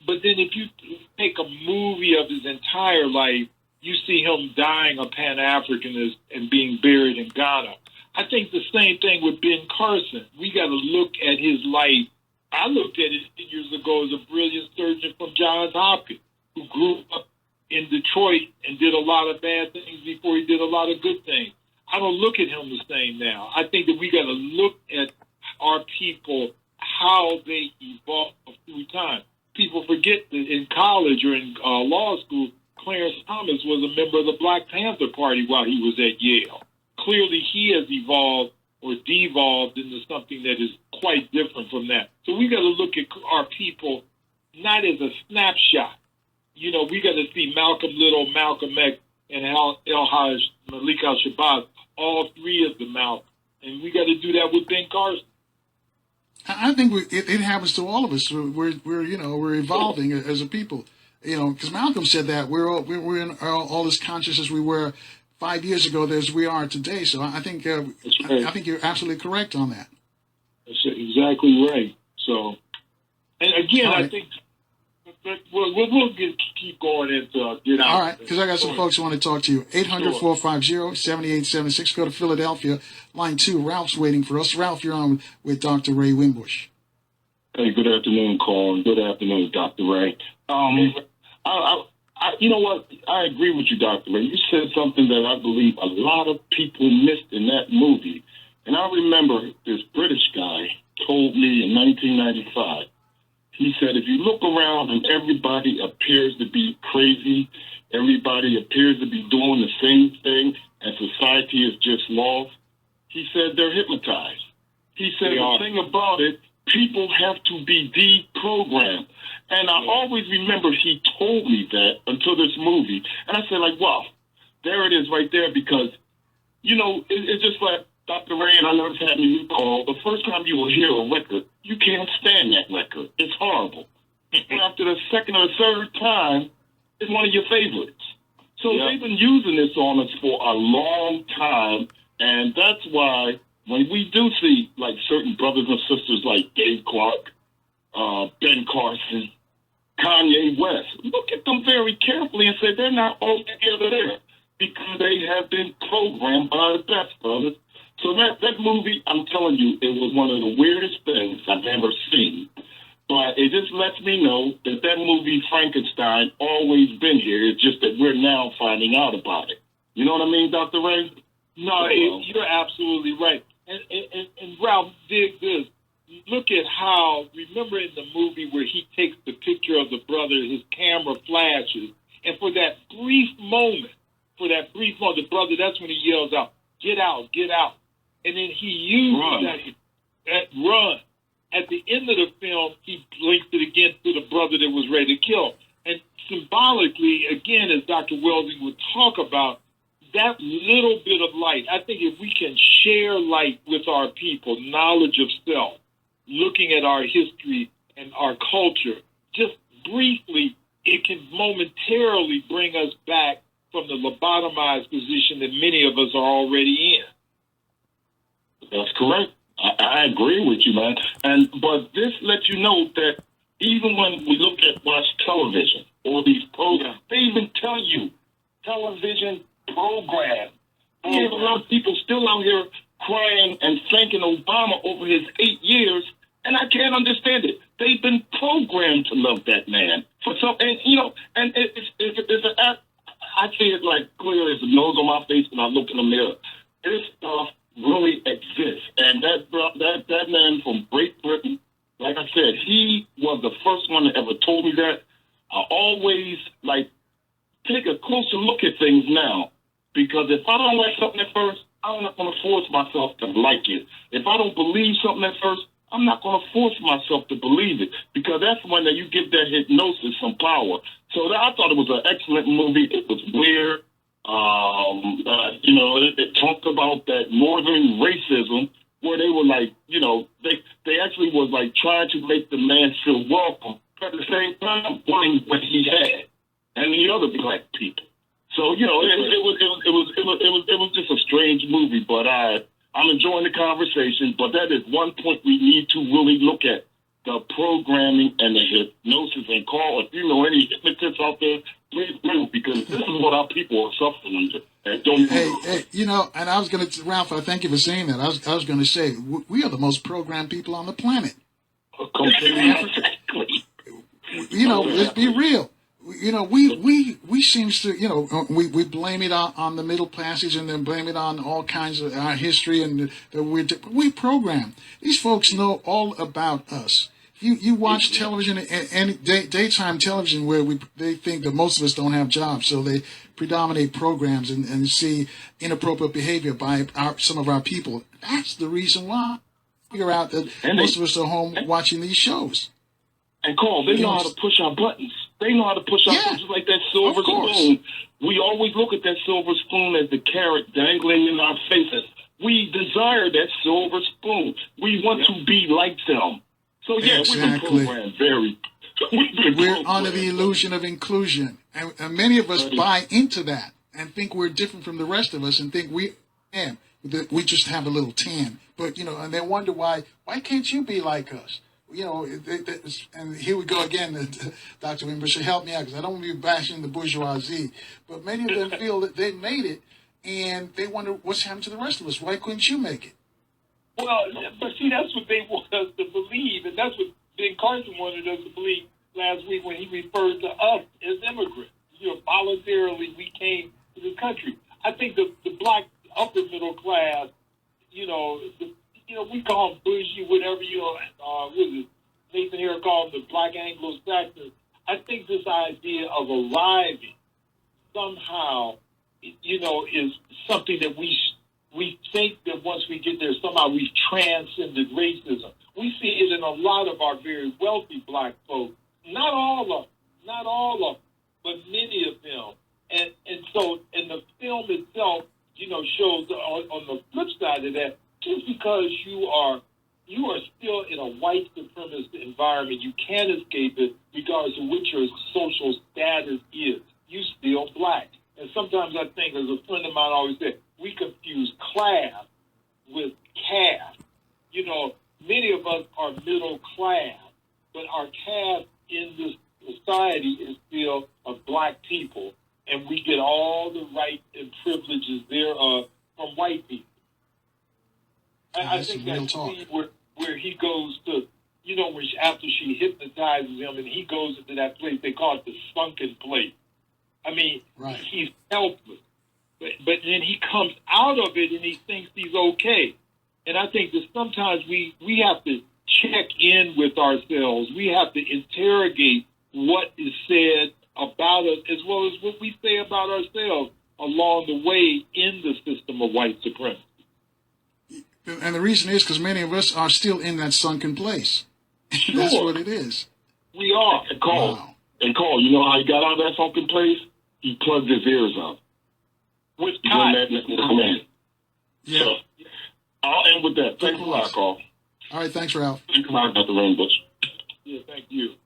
But then if you take a movie of his entire life, you see him dying a Pan-Africanist and being buried in Ghana. I think the same thing with Ben Carson. We got to look at his life. I looked at it years ago as a brilliant surgeon from Johns Hopkins who grew up in Detroit and did a lot of bad things before he did a lot of good things. I don't look at him the same now. I think that we got to look at our people, how they evolve through time. People forget that in college or in law school, Clarence Thomas was a member of the Black Panther Party while he was at Yale. Clearly, he has evolved or devolved into something that is quite different from that. So we got to look at our people not as a snapshot. We got to see Malcolm Little, Malcolm X, and El-Haj Malik al-Shabazz, all three of them out. And we got to do that with Ben Carson. I think it happens to all of us. We're evolving as a people. Because Malcolm said that we're in all as conscious as we were 5 years ago as we are today. So I think right. I think you're absolutely correct on that. That's exactly right. So, and again, right. I think we'll keep going into Get Out. All right, because I got some folks who want to talk to you. 800-450-7876. Go to Philadelphia, line 2. Ralph's waiting for us. Ralph, you're on with Dr. Ray Winbush. Hey, good afternoon, Carl. Good afternoon, Dr. Ray. You know what? I agree with you, Dr. Ray. You said something that I believe a lot of people missed in that movie. And I remember this British guy told me in 1995. He said, if you look around and everybody appears to be crazy, everybody appears to be doing the same thing, and society is just lost, he said they're hypnotized. He said the thing about it, people have to be deprogrammed. And I always remember he told me that until this movie. And I said, like, wow, there it is right there, because, you know, it's just like Dr. Ray, and I know it's happening you call, the first time you will hear a record, you can't stand that record. It's horrible. But after the second or third time, it's one of your favorites. So they've been using this on us for a long time, and that's why when we do see, like, certain brothers and sisters like Dave Clark, Ben Carson, Kanye West, look at them very carefully and say they're not all together there, because they have been programmed by the best, brothers. So that movie, I'm telling you, it was one of the weirdest things I've ever seen. But it just lets me know that movie, Frankenstein, always been here. It's just that we're now finding out about it. You know what I mean, Dr. Ray? No, you're absolutely right. And Ralph, dig this. Look at how, remember in the movie where he takes the picture of the brother, his camera flashes, and for that brief moment, the brother, that's when he yells out, "Get out, get out." And then he uses that run. At the end of the film, he blinks it again to the brother that was ready to kill. And symbolically, again, as Dr. Welding would talk about, that little bit of light, I think if we can share light with our people, knowledge of self, looking at our history and our culture, just briefly, it can momentarily bring us back from the lobotomized position that many of us are already in. That's correct. I agree with you, man. But this lets you know that even when we look at watch television or these programs, they even tell you television program. You have a lot of people still out here crying and thanking Obama over his 8 years, and I can't understand it. They've been programmed to love that man for some, and you know, and I see it like clear as the nose on my face when I look in the mirror. This stuff really exists, and that man from Great Britain, like I said, he was the first one that ever told me that. I always take a closer look at things now, because if I don't like something at first, I'm not going to force myself to like it. If I don't believe something at first, I'm not going to force myself to believe it, because that's when you give that hypnosis some power. So I thought it was an excellent movie. It was weird. It talked about that northern racism, where they were they actually was trying to make the man feel welcome, but at the same time wanting what he had and the other black people. So it was just a strange movie, but I'm enjoying the conversation. But that is one point we need to really look at: the programming and the hypnosis. And call if you know any hypnotists out there, please do, because this is what our people are suffering under. And I was going to, Ralph, I thank you for saying that. I was going to say, we are the most programmed people on the planet. Exactly. Let's be real. We seems to, we blame it on the middle passage, and then blame it on all kinds of our history, and we program. These folks know all about us. You watch television and daytime television where they think that most of us don't have jobs, so they predominate programs and see inappropriate behavior by some of our people. That's the reason why. Figure out that most of us are home watching these shows. And Carl, they know how to push our buttons. They know how to push our buttons like that silver spoon. We always look at that silver spoon as the carrot dangling in our faces. We desire that silver spoon. We want to be like them. So we've been programmed We're under the illusion of inclusion, and many of us buy into that and think we're different from the rest of us, and think we just have a little tan. But and they wonder why can't you be like us? And here we go again, Dr. Winbush, help me out, because I don't want to be bashing the bourgeoisie. But many of them feel that they made it, and they wonder what's happened to the rest of us. Why couldn't you make it? Well, but see, that's what they want us to believe, and that's what Ben Carson wanted us to believe last week when he referred to us as immigrants. Voluntarily we came to the country. I think the black upper middle class, we're we call them bougie, whatever what is it? Nathan here called them the Black Anglo-Saxons. I think this idea of arriving somehow, is something that we think that once we get there, somehow we've transcended racism. We see it in a lot of our very wealthy black folks. Not all of them, but many of them. And so, the film itself, shows on the flip side of that, just because you are still in a white supremacist environment, you can't escape it, regardless of what your social status is. You still black. And sometimes I think, as a friend of mine always said, we confuse class with caste. Many of us are middle class, but our caste in this society is still of black people, and we get all the rights and privileges thereof from white people. I think that scene where he goes to, after she hypnotizes him and he goes into that place, they call it the sunken place. I mean, right. He's helpless. But then he comes out of it and he thinks he's okay. And I think that sometimes we have to check in with ourselves. We have to interrogate what is said about us as well as what we say about ourselves along the way in the system of white supremacy. And the reason is because many of us are still in that sunken place. Sure. That's what it is. We are. And Carl, you know how he got out of that sunken place? He plugged his ears up. With time. Yeah. So, I'll end with that. Thanks a lot, Carl. All right, thanks, Ralph. Thanks a lot, Dr. Winbush. Yeah, thank you.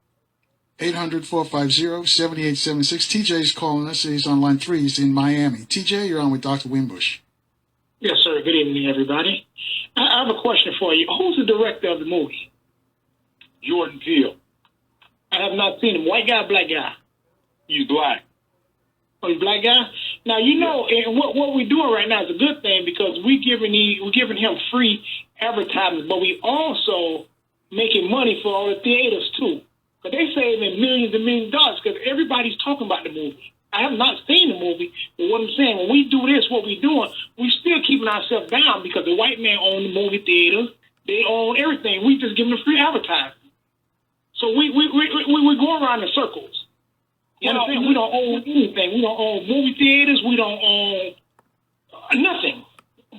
800-450-7876. TJ's calling us. He's on line 3. He's in Miami. TJ, you're on with Dr. Winbush. Yes, sir. Good evening, everybody. I have a question for you. Who's the director of the movie? Jordan Peele. I have not seen him. White guy, black guy? He's black. Oh, he's black guy? Now, and what we're doing right now is a good thing because we're giving him free advertising, but we also making money for all the theaters, too. Because they're saving millions and millions of dollars because everybody's talking about the movie. I have not seen the movie, but what I'm saying, when we do this, what we're doing, we still keeping ourselves down because the white man owns the movie theaters. They own everything. We just give them free advertising. So we go around in circles. You understand? We don't own anything. We don't own movie theaters. We don't own nothing.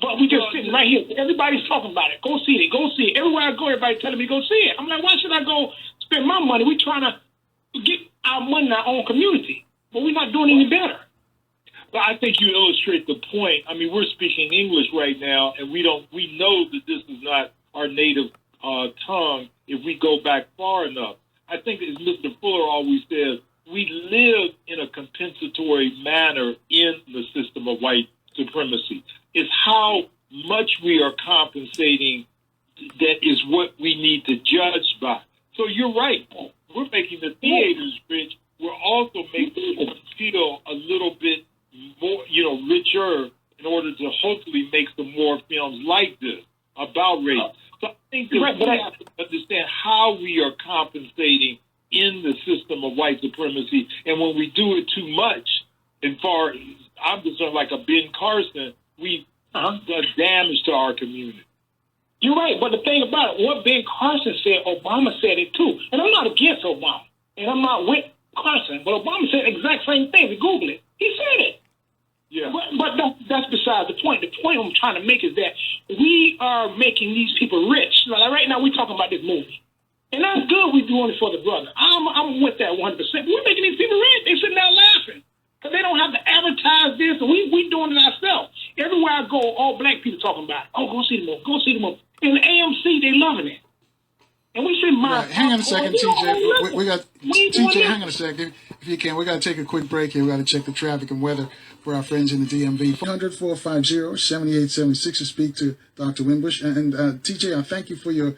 But we just sitting right here. Everybody's talking about it. Go see it. Go see it. Everywhere I go, everybody's telling me to go see it. I'm like, why should I go spend my money? We're trying to get our money in our own community, but we're not doing any better. But I think you illustrate the point. I mean, we're speaking English right now, and we know that this is not our native tongue if we go back far enough. I think, as Mr. Fuller always says, we live in a compensatory manner in the system of white supremacy. It's how much we are compensating that is what we need to judge by. So you're right. We're making the theaters rich. We're also making them feel a little bit more, richer in order to hopefully make some more films like this about race. So I think that we have to understand how we are compensating in the system of white supremacy. And when we do it too much, as far as I'm concerned, like a Ben Carson, we've done damage to our community. You're right, but the thing about it, what Ben Carson said, Obama said it too. And I'm not against Obama, and I'm not with Carson, but Obama said the exact same thing. Google it. He said it. Yeah. But that's besides the point. The point I'm trying to make is that we are making these people rich. Like right now, we're talking about this movie. And that's good we're doing it for the brother. I'm with that 100%. We're making these people rich. They're sitting there laughing because they don't have to advertise this, and we doing it ourselves. Everywhere I go, all black people talking about it. Oh, go see the movie. Go see the movie. In the AMC, they loving it. And we should mind. Right. Hang on a second, TJ. We got TJ. Hang on a second, if you can. We got to take a quick break here. We got to check the traffic and weather for our friends in the DMV. 400-450-7876 to speak to Dr. Winbush. And TJ, I thank you for your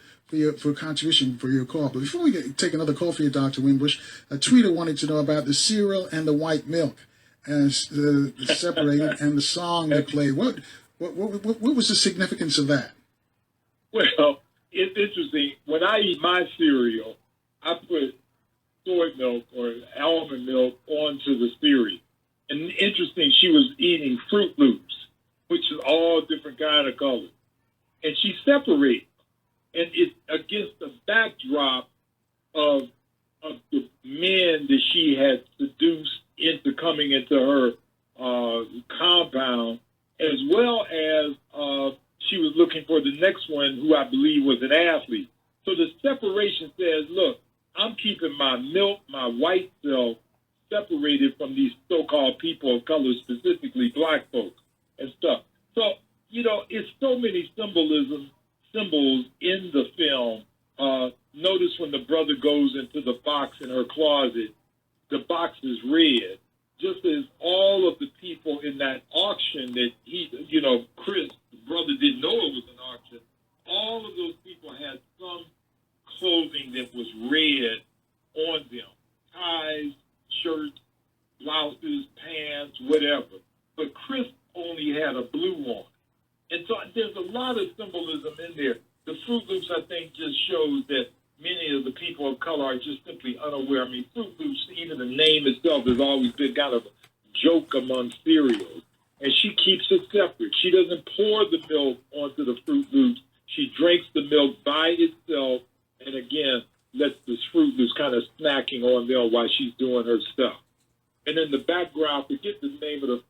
contribution for your call. But before we take another call for you, Dr. Winbush, a tweeter wanted to know about the cereal and the white milk as separated and the song they played. What was the significance of that? Well, it's interesting. When I eat my cereal, I put soy milk or almond milk onto the cereal. And interesting, she was eating Fruit Loops, which is all different kind of colors. And she separated. and it's against the backdrop of the men that she had seduced into coming into her compound, as well as she was looking for the next one, who I believe was an athlete. So the separation says, look, I'm keeping my white self separated from these so-called people of color, specifically black folks and stuff. So, it's so many symbols in the film. Notice when the brother goes into the box in her closet, the box is red, just as all of the people in that auction that Chris, the brother, didn't know it was an auction. All of those people had some clothing that was red on them. Ties, shirts, blouses, pants, whatever. But Chris only had a blue on. And so there's a lot of symbolism in there. The Fruit Loops, I think, just shows that many of the people of color are just simply unaware. I mean, Fruit Loops, even the name itself, has always been kind of a joke among cereals. And she keeps it separate. She doesn't pour the milk onto the Fruit Loops. She drinks the milk by itself, and again, lets the Fruit Loops kind of snacking on them while she's doing her stuff. And in the background, forget the name of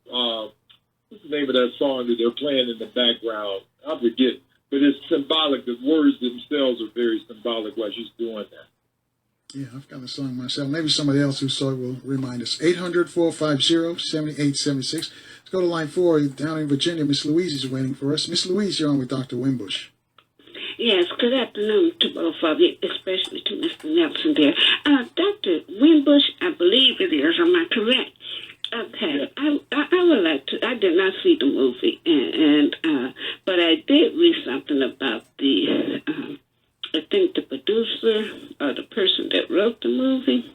what's the name of that song that they're playing in the background? I forget. But it's symbolic. The words themselves are very symbolic while she's doing that. Yeah, I've got the song myself. Maybe somebody else who saw it will remind us. 800-450-7876. Let's go to line 4 down in Virginia. Miss Louise is waiting for us. Miss Louise, you're on with Dr. Winbush. Yes, good afternoon to both of you, especially to Mr. Nelson there. Dr. Winbush, I believe it is. Am I correct? Okay, I would like to. I did not see the movie, but I did read something about I think the producer or the person that wrote the movie.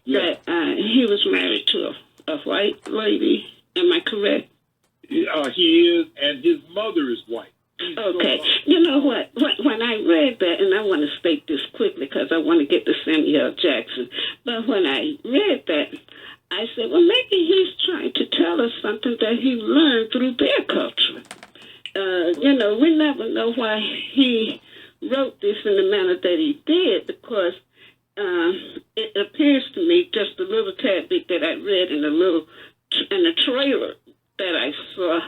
Yeah. That he was married to a white lady. Am I correct? He is, and his mother is white. Okay. You know what? When I read that, and I want to state this quickly because I want to get to Samuel Jackson, but when I read that, I said, well, maybe he's trying to tell us something that he learned through their culture. We never know why he wrote this in the manner that he did, because it appears to me, just a little tad bit that I read in the trailer that I saw.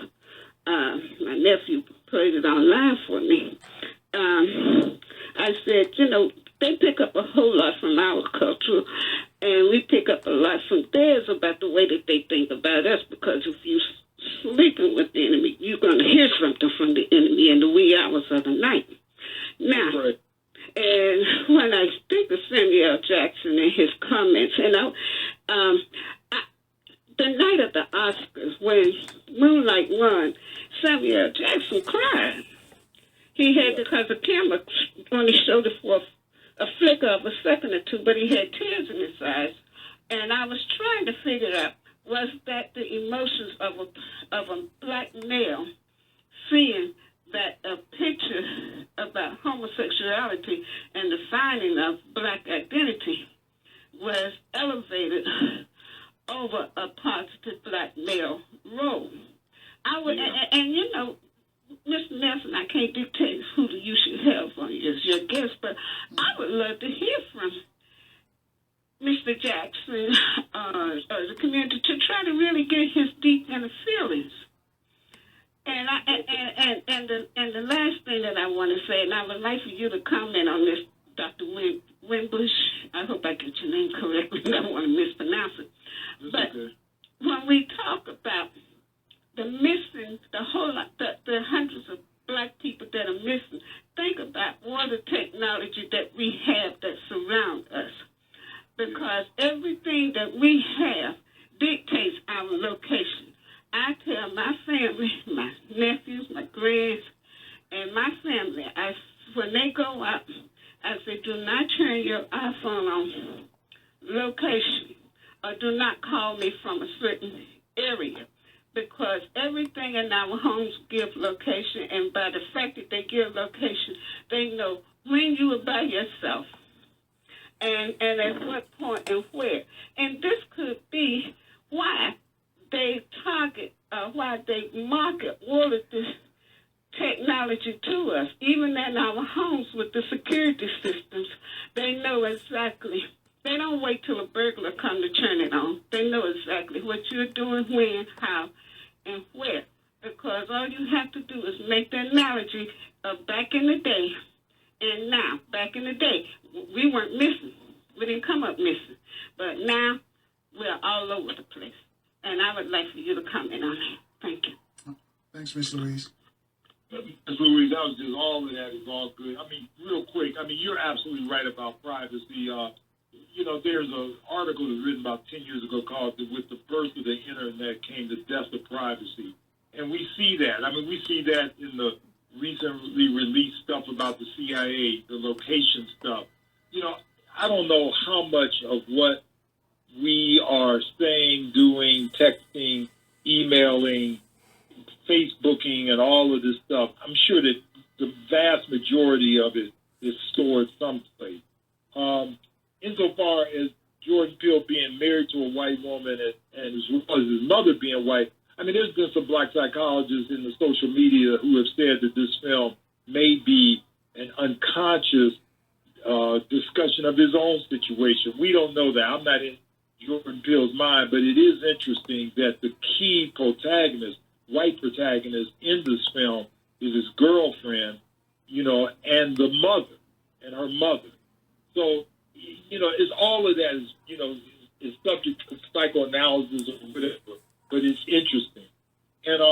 My nephew played it online for me. I said, they pick up a whole lot from our culture, and we pick up a lot from theirs about the way that they think about us, because if you're sleeping with the enemy, you're going to hear something from the enemy in the wee hours of the night. Now, right. And when I think of Samuel Jackson and his comments, the night of the Oscars, when Moonlight won, Samuel Jackson cried. He had, because the camera only showed it for a flicker of a second or two, but he had tears in his eyes. And I was trying to figure out, was that the emotions of a black male seeing that a picture about homosexuality and the finding of black identity was elevated over a positive black male role. I would, and Mr. Nelson, I can't dictate who you should have on as your guest, but I would love to hear from Mr. Jackson or the community to try to really get his deep inner feelings. And the last thing that I want to say, and I would like for you to comment on this, Dr. Winbush. I hope I get your name correctly. I don't want to mispronounce it. But when we talk about the missing, the hundreds of black people that are missing, think about all the technology that we have that surround us. Because everything that we have dictates our location. I tell my family, my nephews, my grands, and my family, when they go out, I say, do not turn your iPhone on location, or do not call me from a certain area, because everything in our homes give location, and by the fact that they give location, they know when you are by yourself and at what point and where. And this could be why they target, why they market all of this technology to us, even in our homes with with the security systems, they know exactly. They don't wait till a burglar come to turn it on. They know exactly what you're doing, when, how, and where. Because all you have to do is make the analogy of back in the day and now. Back in the day, we weren't missing. We didn't come up missing. But now, we're all over the place. And I would like for you to comment on that. Thank you. Thanks, Miss Louise. Ms. Louise, that was just all of that is all good. I mean, real quick, I mean, you're absolutely right about privacy. There's an article that was written about 10 years ago called "With the Birth of the Internet Came the Death of Privacy." And we see that. I mean, we see that in the recently released stuff about the CIA, the location stuff. I don't know how much of what we are saying, doing, texting, emailing, Facebooking, and all of this stuff, I'm sure that the vast majority of it is stored someplace. Insofar as Jordan Peele being married to a white woman and as well as his mother being white, I mean, there's been some black psychologists in the social media who have said that this film may be an unconscious discussion of his own situation. We don't know that. I'm not in Jordan Peele's mind, but it is interesting that the key protagonist, white protagonist in this film, is his girlfriend, and the mother, and her mother. So, it's all of that is subject to psychoanalysis or whatever, but it's interesting. And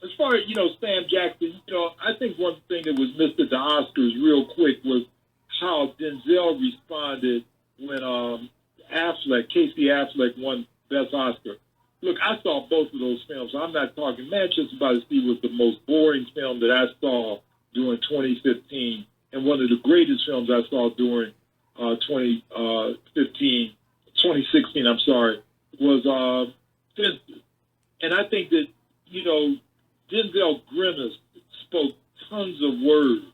as far as, Sam Jackson, I think one thing that was missed at the Oscars real quick was how Denzel responded when Casey Affleck won Best Oscar. Look, I saw both of those films. I'm not talking. Manchester by the Sea was the most boring film that I saw during 2015, and one of the greatest films I saw during 2016, I'm sorry, was Fences. And I think that, Denzel Grimace spoke tons of words.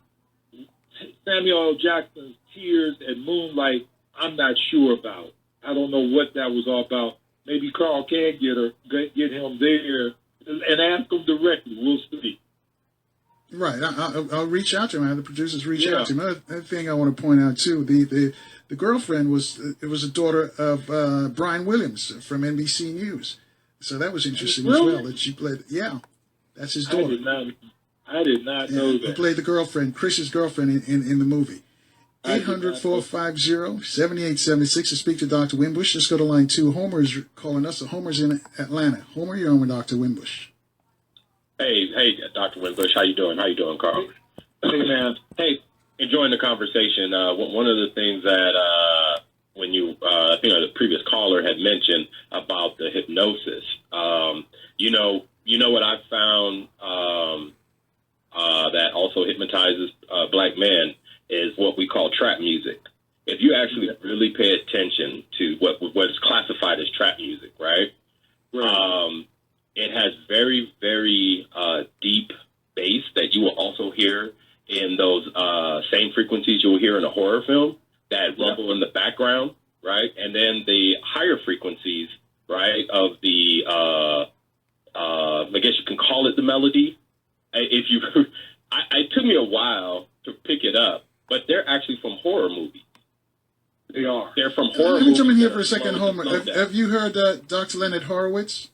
Samuel L. Jackson's Tears and Moonlight, I'm not sure about. I don't know what that was all about. Maybe Carl can get him there and ask him directly. We'll see. Right. I'll reach out to him. I have the producers reach out to him. Another thing I want to point out, too, the girlfriend was a daughter of Brian Williams from NBC News. So that was interesting as well. That she played, that's his daughter. I did not know that. Who played the girlfriend, Chris's girlfriend in the movie. 800-450-7876 to speak to Dr. Winbush. Let's go to line 2. Homer is calling us. Homer's in Atlanta. Homer, you're on with Dr. Winbush. Hey, Dr. Winbush. How you doing, Carl? Hey, man. Hey, enjoying the conversation. One of the things that when you, I think the previous caller had mentioned about the hypnosis. What I found that also hypnotizes black men is what we call trap music. If you actually really pay attention to what is classified as trap music, right? It has very, very deep bass that you will also hear in those same frequencies you will hear in a horror film that rumble in the background, right? And then the higher frequencies, right, of the, I guess you can call it the melody. It took me a while to pick it up, but they're actually from horror movies. They are. They're from horror movies. Let me jump in here for a second, Homer. Have you heard Dr. Leonard Horowitz?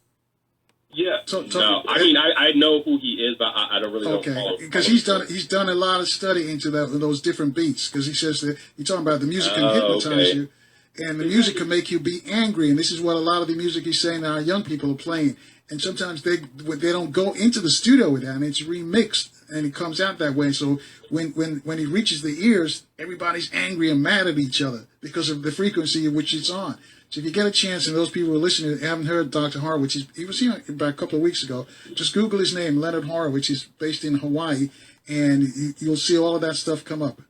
Yeah. No, I mean, I know who he is, but I don't really know. Okay, because he's done a lot of study into those different beats, because he says that you're talking about the music can hypnotize you, and the music can make you be angry, and this is what a lot of the music he's saying that our young people are playing, and sometimes they don't go into the studio with that, and it's remixed, and it comes out that way. So when he reaches the ears, everybody's angry and mad at each other because of the frequency at which it's on. So if you get a chance, and those people who are listening haven't heard Dr. Horowitz, he was here about a couple of weeks ago, just Google his name, Leonard Horowitz. He's based in Hawaii, and you'll see all of that stuff come up.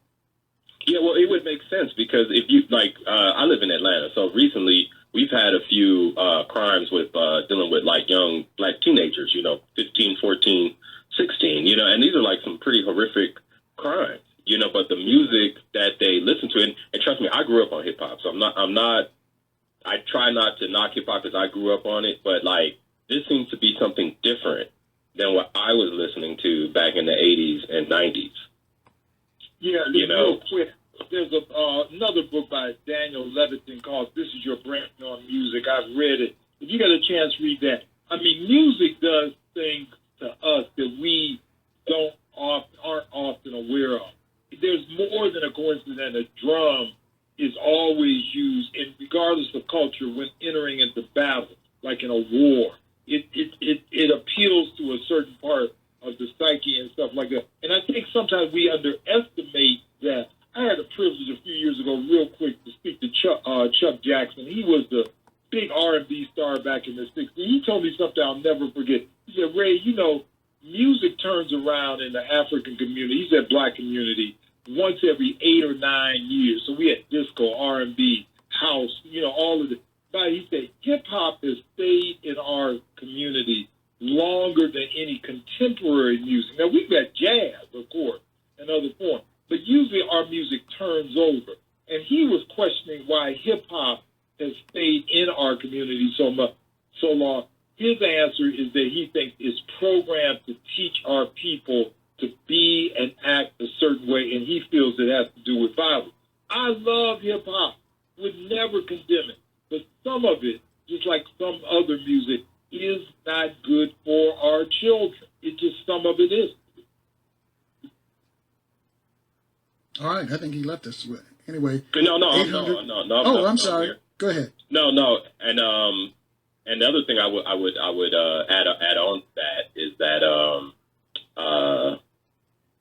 Yeah, well, it would make sense, because if you, I live in Atlanta, so recently we've had a few crimes with dealing with, young black teenagers, 15, 14, 16, and these are, some pretty horrific crimes, but the music that they listen to, and trust me, I grew up on hip-hop, so I try not to knock hip-hop because I grew up on it, but, this seems to be something different than what I was listening to back in the 80s and 90s. Yeah, You know. real quick. There's another book by Daniel Levitin called "This Is Your Brand on Music." I've read it. If you get a chance, read that. I mean, music does things to us that we aren't often aware of. There's more than a coincidence. A drum is always used, and regardless of culture, when entering into battle, like in a war, it appeals to a certain part of the psyche and stuff like that. And I think sometimes we underestimate that. I had the privilege a few years ago, real quick, to speak to Chuck Jackson. He was the big R&B star back in the 60s. He told me something I'll never forget. He said, Ray, you know, music turns around in the African community. He said black community once every 8 or 9 years. So we had disco, R&B, house, you know, all of it. But he said hip-hop has stayed in our community longer than any contemporary music. Now, we've got jazz, of course, and other forms. But usually our music turns over. And he was questioning why hip-hop has stayed in our community so long. His answer is that he thinks it's programmed to teach our people to be and act a certain way, and he feels it has to do with violence. I love hip-hop. Would never condemn it. But some of it, just like some other music, is not good for our children. It just, some of it is. All right, I think he left us. Anyway. No. Oh, I'm sorry. Go ahead. No, and the other thing I would add on to that is that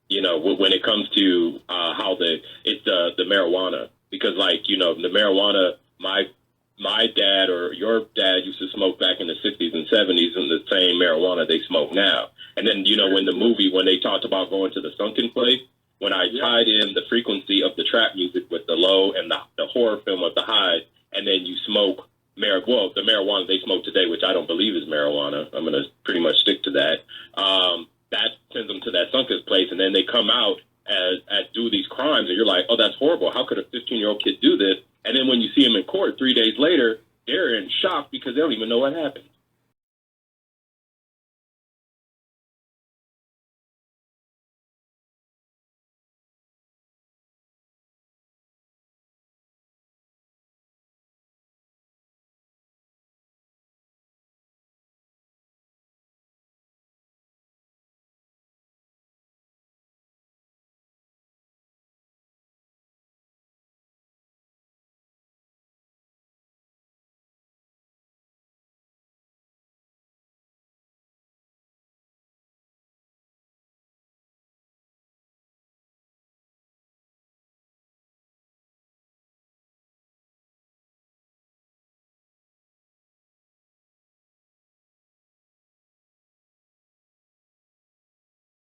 you know, when it comes to how it's the marijuana, because like, you know, the marijuana, my dad or your dad used to smoke back in the 60s and 70s, and the same marijuana they smoke now. And then, you know, when they talked about going to the sunken place, when I tied in the frequency of the trap music with the low and the horror film of the high, and then you smoke the marijuana they smoke today, which I don't believe is marijuana. I'm going to pretty much stick to that. That sends them to that sunken place, and then they come out as do these crimes, and you're like, oh, that's horrible. How could a 15-year-old kid do this? And then when you see them in court 3 days later, they're in shock because they don't even know what happened.